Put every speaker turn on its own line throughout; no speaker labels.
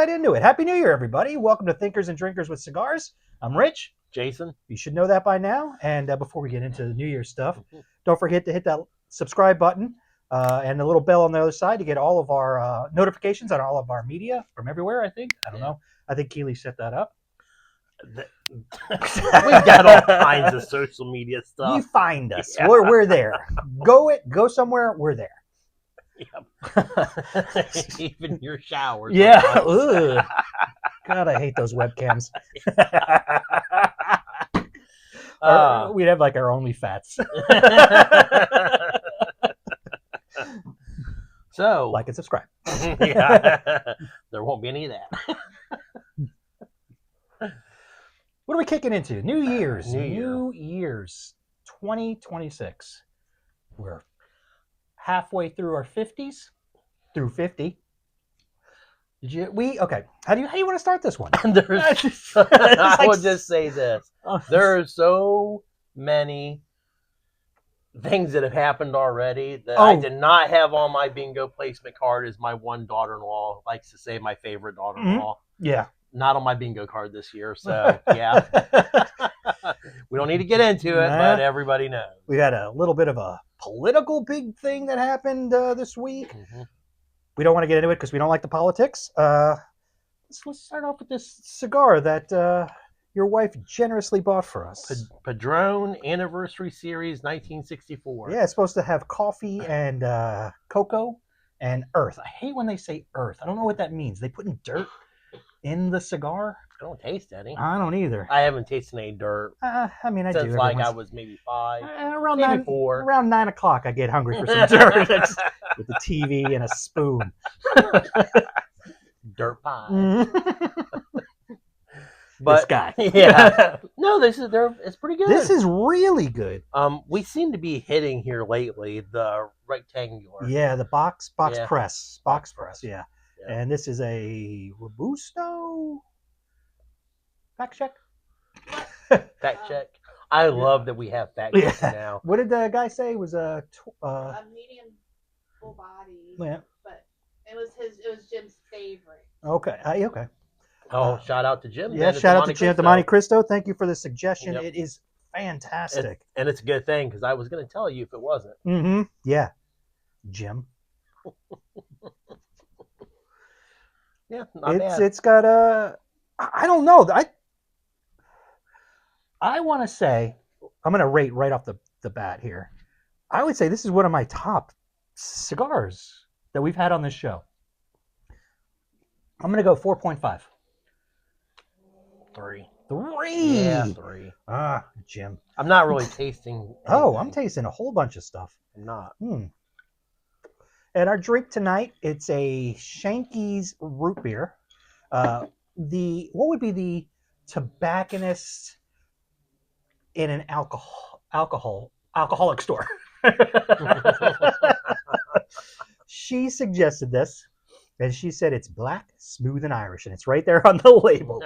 right into it. Happy New Year, everybody. Welcome to Thinkers and Drinkers with Cigars. I'm Rich.
Jason.
You should know that by now. And before we get into the New Year stuff, don't forget to hit that subscribe button and the little bell on the other side to get all of our notifications on all of our media from everywhere, I think. I don't know. I think Keely set that up.
We've got all kinds of social media stuff.
You find us.
Yeah.
We're there. Go somewhere. We're there.
Yep. Even your showers.
Yeah. God, I hate those webcams. We'd have like our OnlyFats.
So,
like and subscribe.
Yeah, there won't be any of that.
What are we kicking into? New Year's.
New
Year's 2026. We're halfway through our 50s. Through 50. Okay. How do you want to start this one?
I will just say this. There are so many things that have happened already that I did not have on my bingo placement card, as my one daughter-in-law likes to say, my favorite daughter-in-law.
Mm-hmm. Yeah.
Not on my bingo card this year, so yeah. We don't need to get into it, but everybody knows.
We had a little bit of a political big thing that happened this week. Mm-hmm. We don't want to get into it because we don't like the politics. Let's start off with this cigar that your wife generously bought for us.
Padron Anniversary Series 1964.
Yeah, it's supposed to have coffee and cocoa and earth. I hate when they say earth. I don't know what that means. They putting dirt in the cigar?
I don't taste any.
I don't either.
I haven't tasted any dirt.
I mean, I
since
do.
I was maybe 5.
Around
maybe 4.
Around 9 o'clock, I get hungry for some dirt with the TV and a spoon.
Dirt pie.
But, this guy.
Yeah. No, it's pretty good.
This is really good.
We seem to be hitting here lately the rectangular.
Yeah, the box press. Box press, yeah. And this is a Robusto. Fact check.
Fact check. I love that we have fact checks now.
What did the guy say? It was
a medium full body.
Yeah.
But it was Jim's favorite.
Okay. Okay.
Oh, shout out to Jim.
Yeah, shout out to Jim at Monte Cristo. Thank you for the suggestion. Yep. It is fantastic.
And it's a good thing because I was going to tell you if it wasn't.
Mm-hmm. Yeah. Jim.
Yeah, not bad.
It's got a. I don't know. I want to say, I'm going to rate right off the bat here. I would say this is one of my top cigars that we've had on this show. I'm going to go 4.5.
3.
Yeah,
3.
Jim.
I'm not really tasting anything.
Oh, I'm tasting a whole bunch of stuff.
I'm not.
And our drink tonight, it's a Shankys Root Beer. What would be the tobacconist in an alcoholic store? She suggested this, and she said it's black, smooth, and Irish, and it's right there on the label.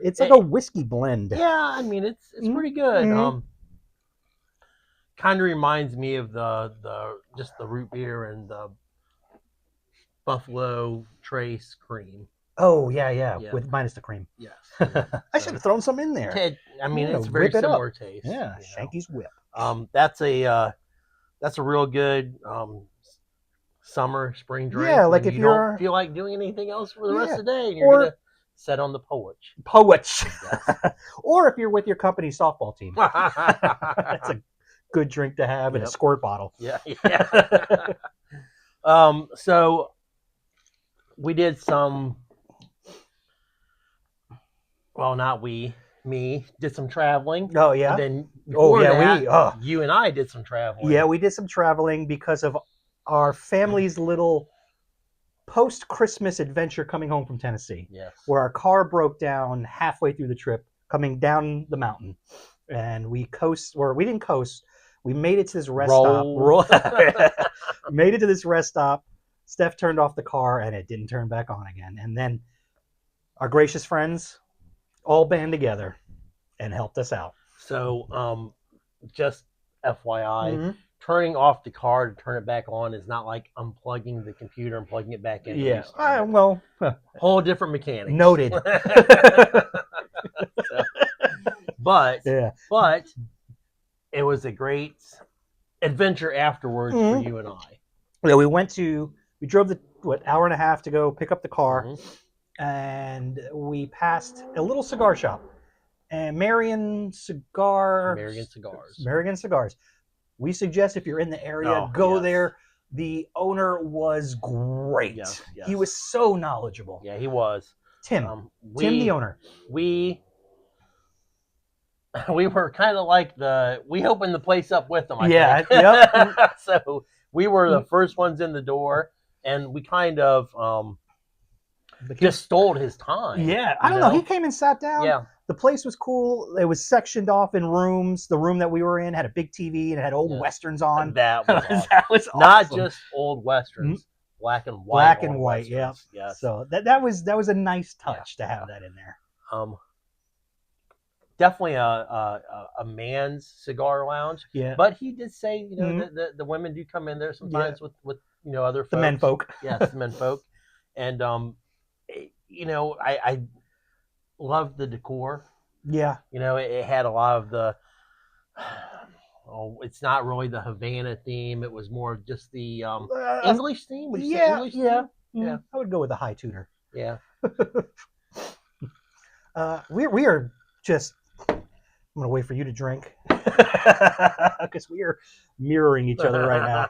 It's like a whiskey blend.
Yeah, I mean it's pretty good. Mm-hmm. Kind of reminds me of the root beer and the Buffalo Trace cream.
Oh yeah, with minus the cream.
Yes.
I should have thrown some in there.
I mean, it's very similar taste.
Yeah, Shankys Whip.
That's a real good summer spring drink.
Yeah, like if you
don't feel like doing anything else for the rest of the day, and you're gonna sit on the porch.
Yes. Or if you're with your company softball team, that's a good drink to have in a squirt bottle.
Yeah. So we did some. Well, not we. Me did some traveling.
Oh yeah.
And then you and I did some traveling.
Yeah, we did some traveling because of our family's little post-Christmas adventure coming home from Tennessee.
Yes.
Where our car broke down halfway through the trip, coming down the mountain, and we didn't coast. We made it to this rest stop. Made it to this rest stop. Steph turned off the car, and it didn't turn back on again. And then our gracious friends all band together and helped us out.
So, just FYI, turning off the car to turn it back on is not like unplugging the computer and plugging it back in.
Yeah.
Well, whole different mechanics.
Noted.
So, but
yeah.
it was a great adventure afterwards for you and I.
Yeah, we drove the hour and a half to go pick up the car, and we passed a little cigar shop, and Marion Cigars. We suggest if you're in the area, go there. The owner was great.
Yes.
He was so knowledgeable.
Yeah, he was.
Tim, the owner.
We were kind of like we opened the place up with them, I think.
Yep.
So we were the first ones in the door, and we kind of just stole his time.
Yeah, I don't know. He came and sat down.
Yeah.
The place was cool. It was sectioned off in rooms. The room that we were in had a big TV and it had old westerns on.
That was awesome.
That was awesome.
Not just old westerns, black and white.
Yeah.
Yes.
So that was a nice touch to have that in there.
Definitely a man's cigar lounge.
Yeah.
But he did say, the women do come in there sometimes with other folks.
The men folk.
Yes, the men folk. And I loved the decor.
Yeah.
It had a lot of the it's not really the Havana theme. It was more just the English theme. Would you say English theme? Yeah.
I would go with a high tutor.
Yeah.
We are just. I'm gonna wait for you to drink because we are mirroring each other right now.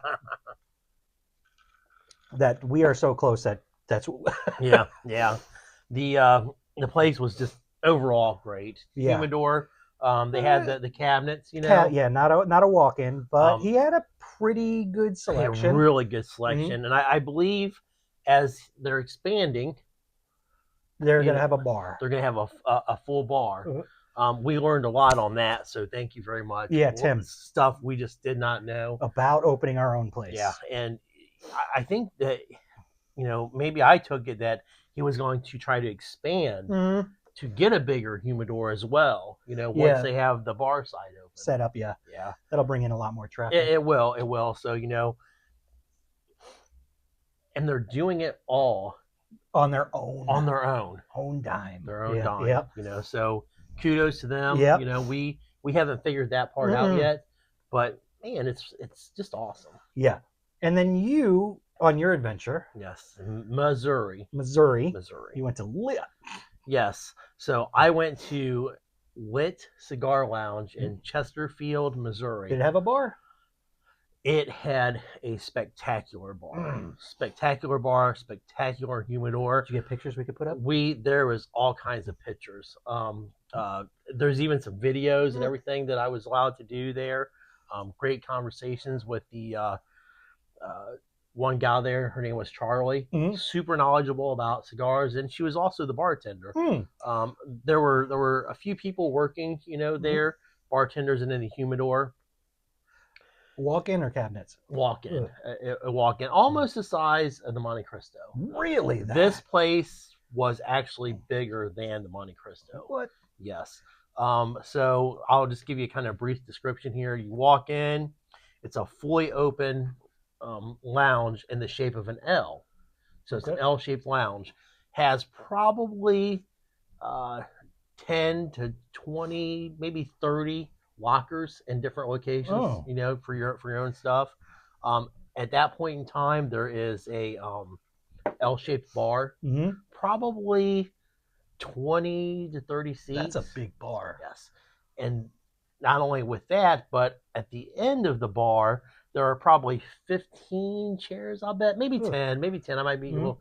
That we are so close that's
yeah. The place was just overall great.
Yeah.
Humidor. They had the cabinets,
not a walk-in, but he had a pretty good selection.
A really good selection, and I believe as they're expanding,
they're going to have a bar.
They're going to have a full bar. We learned a lot on that, so thank you very much.
Yeah, Tim.
Stuff we just did not know
about opening our own place.
Yeah, and I think that maybe I took it that he was going to try to expand to get a bigger humidor as well. Once they have the bar side open,
set up. Yeah, that'll bring in a lot more traffic.
It will. So and they're doing it all
on their own dime.
Their own dime. Yep. So kudos to them.
Yep.
We haven't figured that part out yet, but man, it's just awesome.
Yeah. And then you on your adventure.
Yes, Missouri.
You went to Lit.
Yes. So I went to Lit Cigar Lounge in Chesterfield, Missouri.
Did it have a bar?
It had a spectacular bar. Spectacular humidor.
Did you get pictures we could put up?
There was all kinds of pictures. There's even some videos and everything that I was allowed to do there. Great conversations with the one gal there. Her name was Charlie. Super knowledgeable about cigars, and she was also the bartender. There were a few people working, there, bartenders, and in the humidor.
Walk-in or cabinets?
Walk-in. Walk-in. Almost the size of the Monte Cristo.
Really?
This place was actually bigger than the Monte Cristo.
What?
Yes. So I'll just give you a kind of brief description here. You walk in. It's a fully open lounge in the shape of an L. So it's an L-shaped lounge. Has probably 10 to 20, maybe 30 lockers in different locations, for your own stuff. At that point in time, there is a L-shaped bar, probably 20 to 30 seats.
That's a big bar.
Yes. And not only with that, but at the end of the bar, there are probably 15 chairs, I'll bet. Maybe 10. I might be a little.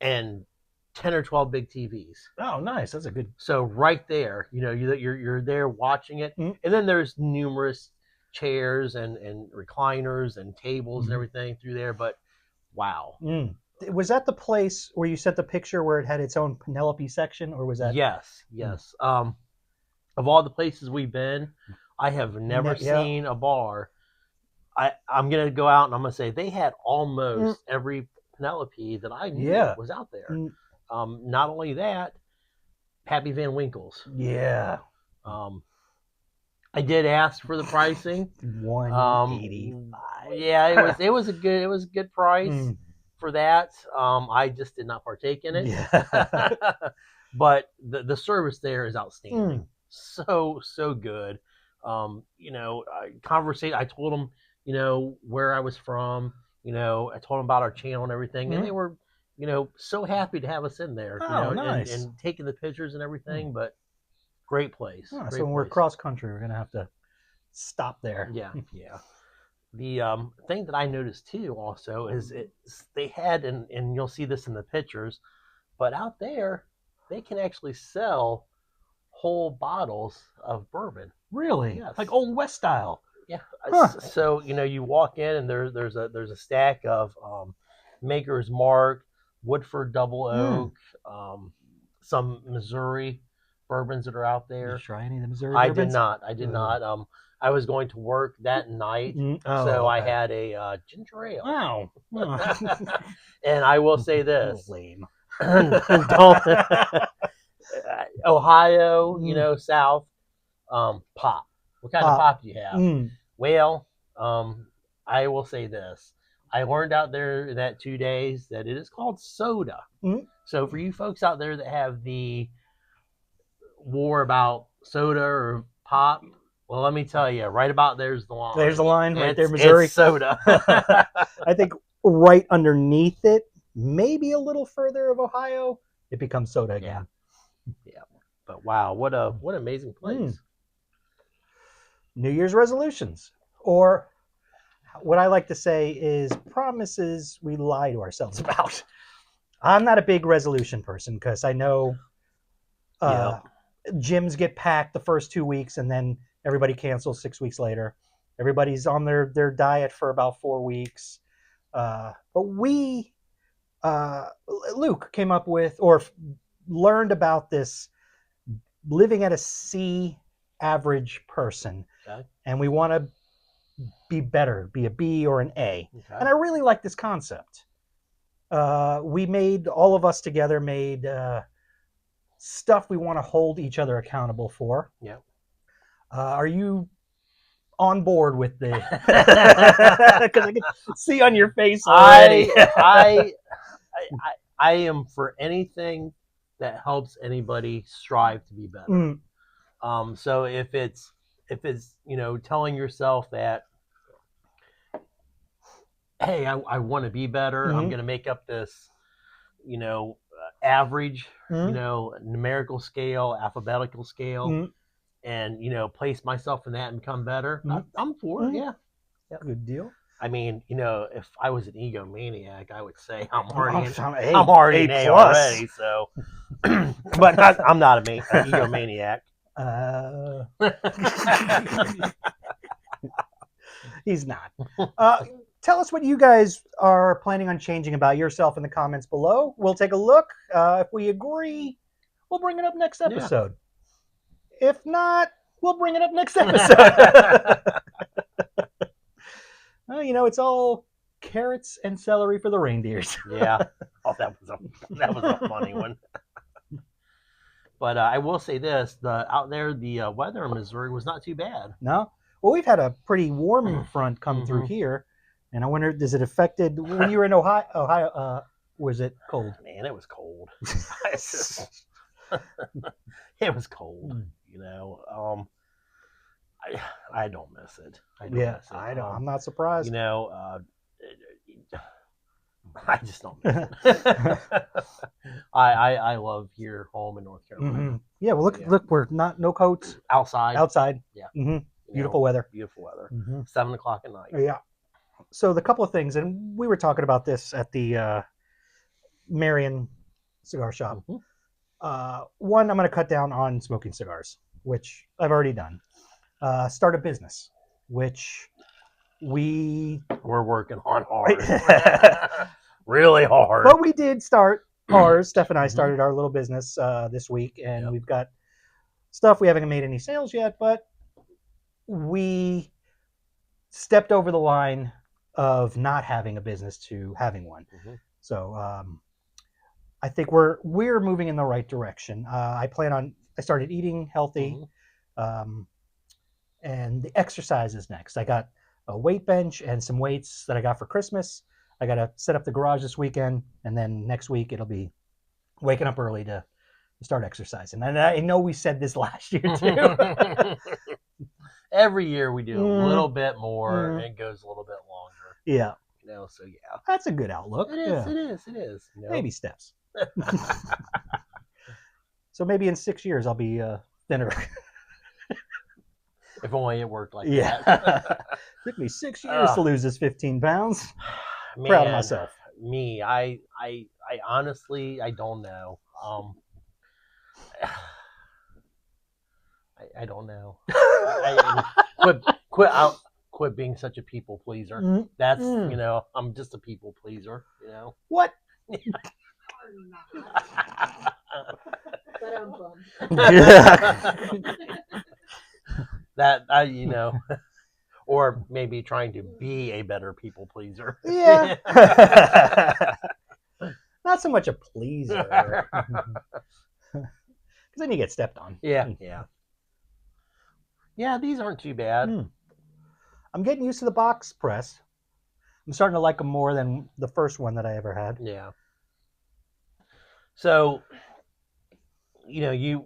And 10 or 12 big TVs.
Oh, nice. That's a good.
So right there, you're there watching it, and then there's numerous chairs and recliners and tables and everything through there. But wow,
was that the place where you sent the picture where it had its own Penelope section, or was that?
Yes. Of all the places we've been, I have never seen a bar. I'm gonna go out and I'm gonna say they had almost every Penelope that I knew was out there. Not only that, Pappy Van Winkle's.
Yeah.
I did ask for the pricing.
$185.
Yeah, it was a good price for that. I just did not partake in it.
Yeah.
But the service there is outstanding. So good. I told them, where I was from. I told them about our channel and everything, and they were, so happy to have us in there.
Nice.
and taking the pictures and everything. But great place.
So
great
when
place.
we're cross country, we're gonna have to stop there.
Yeah. The thing that I noticed too also is they had, and you'll see this in the pictures, but out there they can actually sell whole bottles of bourbon.
Really?
Yes.
Like Old West style.
Yeah.
Huh.
So you walk in and there's a stack of Maker's Mark, Woodford Double Oak, some Missouri bourbons that are out there.
Did you try any of the Missouri
bourbons?
I
did not. I was going to work that night, so I had a ginger ale.
Wow.
And I will say this:
lame.
Ohio, South, pop. What kind of pop do you have? Well, I will say this: I learned out there that 2 days that it is called soda. So for you folks out there that have the war about soda or pop, well, let me tell you, right about there's the line.
There's the line right there, Missouri.
It's soda.
I think right underneath it, maybe a little further of Ohio, it becomes soda again.
Yeah. But wow, what an amazing place.
New Year's resolutions, or what I like to say is promises we lie to ourselves about. I'm not a big resolution person because I know gyms get packed the first 2 weeks and then everybody cancels 6 weeks later. Everybody's on their diet for about 4 weeks. But Luke came up with or learned about this living at a C average person.
Okay.
And we want to be better, be a B or an A.
Okay.
And I really like this concept. All of us together made stuff we want to hold each other accountable for.
Yeah.
Are you on board with the? Because I can see on your face already.
I am for anything that helps anybody strive to be better. So if it's telling yourself that, hey, I want to be better. I'm going to make up this, average, numerical scale, alphabetical scale, and place myself in that and become better. I'm for it. Yeah.
Good deal.
I mean, if I was an egomaniac, I would say I'm already an A
plus
already. So, but I'm not an egomaniac.
He's not. Tell us what you guys are planning on changing about yourself in the comments below. We'll take a look. If we agree, we'll bring it up next episode. Yeah. If not, we'll bring it up next episode. Well, it's all carrots and celery for the reindeers.
Yeah. Oh, that was a funny one. But I will say this: out there, the weather in Missouri was not too bad.
No. Well, we've had a pretty warm front come through here, and I wonder, does it affected when you were in Ohio? Was it cold?
Man, it was cold. It was cold. I don't miss it. I don't miss it.
I don't. I'm not surprised.
I just don't miss it. I love here home in North Carolina.
Yeah. Well, look, we're no coats outside.
Yeah.
Beautiful weather.
7:00 at night.
Yeah. So the couple of things, and we were talking about this at the Marion Cigar Shop. One, I'm going to cut down on smoking cigars, which I've already done. Start a business, which we're
working on hard. Really hard.
But we did start ours. Steph and I started our little business this week, and we've got stuff. We haven't made any sales yet, but we stepped over the line of not having a business to having one. So I think we're moving in the right direction. I started eating healthy, and the exercise is next. I got a weight bench and some weights that I got for Christmas. I got to set up the garage this weekend, and then next week it'll be waking up early to start exercising. And I know we said this last year too.
Every year we do a little bit more, and it goes a little bit longer.
Yeah.
So yeah.
That's a good outlook.
It is.
Baby steps. So maybe in 6 years I'll be thinner.
If only it worked like that.
Took me 6 years to lose this 15 pounds.
Man,
Proud of myself.
Me, I honestly, I don't know. I don't know. Quit being such a people pleaser. That's I'm just a people pleaser.
What?
That or maybe trying to be a better people pleaser.
Yeah. Not so much a pleaser. Because then you get stepped on.
Yeah. These aren't too bad.
I'm getting used to the box press. I'm starting to like them more than the first one that I ever had.
Yeah. So, you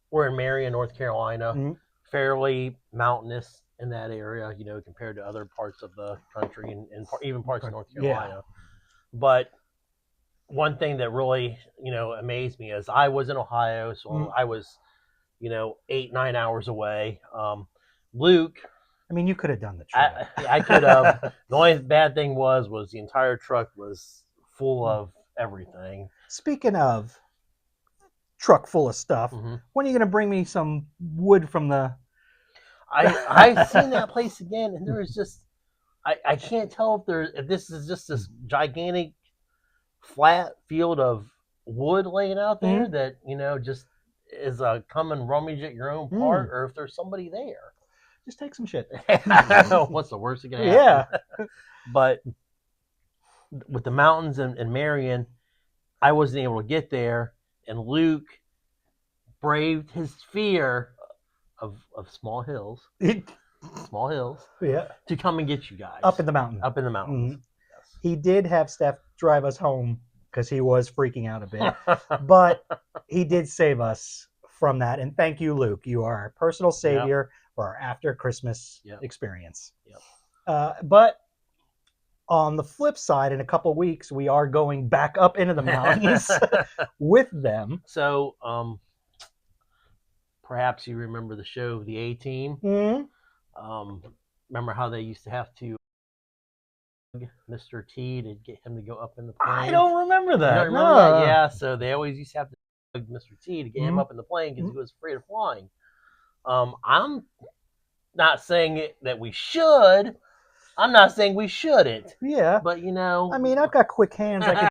were in Marion, North Carolina, fairly mountainous in that area, compared to other parts of the country and even parts of North Carolina. Yeah. But one thing that really, amazed me is I was in Ohio, so I was, 8-9 hours away. Luke.
I mean, you could have done the trip.
I could have. The only bad thing was the entire truck was full of everything.
Speaking of truck full of stuff, when are you going to bring me some wood from the...
I've seen that place again, and there is just... I can't tell if this is just this gigantic flat field of wood laying out there that, just is a come and rummage at your own part, or if there's somebody there.
Just take some shit.
What's the worst that can happen? Yeah. But with the mountains and Marion, I wasn't able to get there, and Luke braved his fear of small hills. Small hills. Yeah. To come and get you guys.
Up in the mountain.
Yes.
He did have Steph drive us home because he was freaking out a bit. But he did save us from that. And thank you, Luke. You are our personal savior for our after Christmas experience. Yep. But on the flip side, in a couple of weeks, we are going back up into the mountains with them.
So, perhaps you remember the show, The A-Team. Remember how they used to have to Mr. T to get him to go up in the plane?
I don't remember that.
You don't remember that? Yeah, so they always used to have to hug Mr. T to get him up in the plane because he was afraid of flying. I'm not saying that we should. I'm not saying we shouldn't.
Yeah.
But,
I mean, I've got quick hands. I can...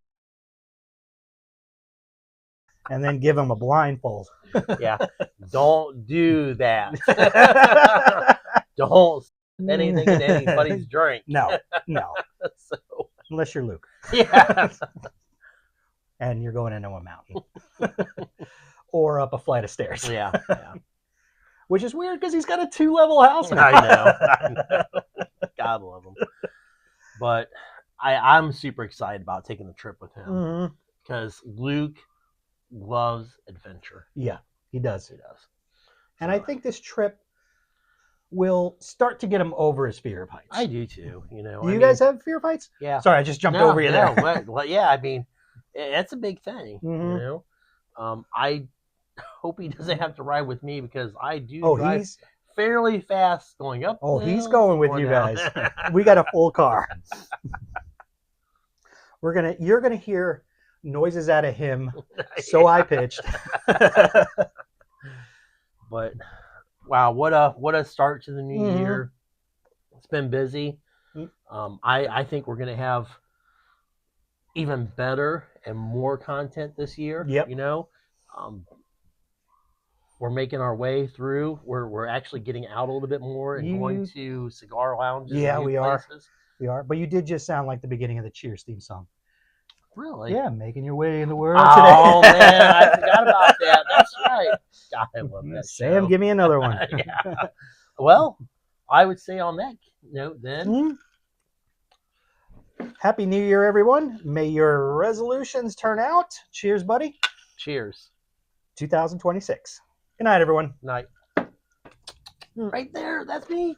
and then give him a blindfold.
Yeah. Don't do that. Don't sip anything in anybody's drink.
No.
So,
unless you're Luke.
Yeah.
And you're going into a mountain. Or up a flight of stairs.
Yeah.
Which is weird because he's got a 2-level house now.
I know. God love him. But I'm super excited about taking the trip with him. Because Luke loves adventure.
Yeah, he does. And I think this trip will start to get him over his fear of heights.
I do too.
Do you guys have fear of heights?
Yeah.
Sorry, I just jumped over you there.
Well, yeah, I mean, it's a big thing. I hope he doesn't have to ride with me because I do drive fairly fast going up.
Oh, he's going with you guys. We got a full car. You're gonna hear noises out of him. So I pitched.
But wow, what a start to the new year. It's been busy. I think we're gonna have even better and more content this year.
Yep.
We're making our way through. We're actually getting out a little bit more and going to cigar lounges.
Yeah, we are. We are. But you did just sound like the beginning of the Cheers theme song.
Really?
Yeah, making your way in the world
today.
Oh,
man, I forgot about that. That's right. God, I love that
Sam,
show.
give me another one.
Yeah. Well, I would say on that note then.
Mm-hmm. Happy New Year, everyone. May your resolutions turn out. Cheers, buddy.
Cheers.
2026. Good night, everyone.
Night. Right there. That's me.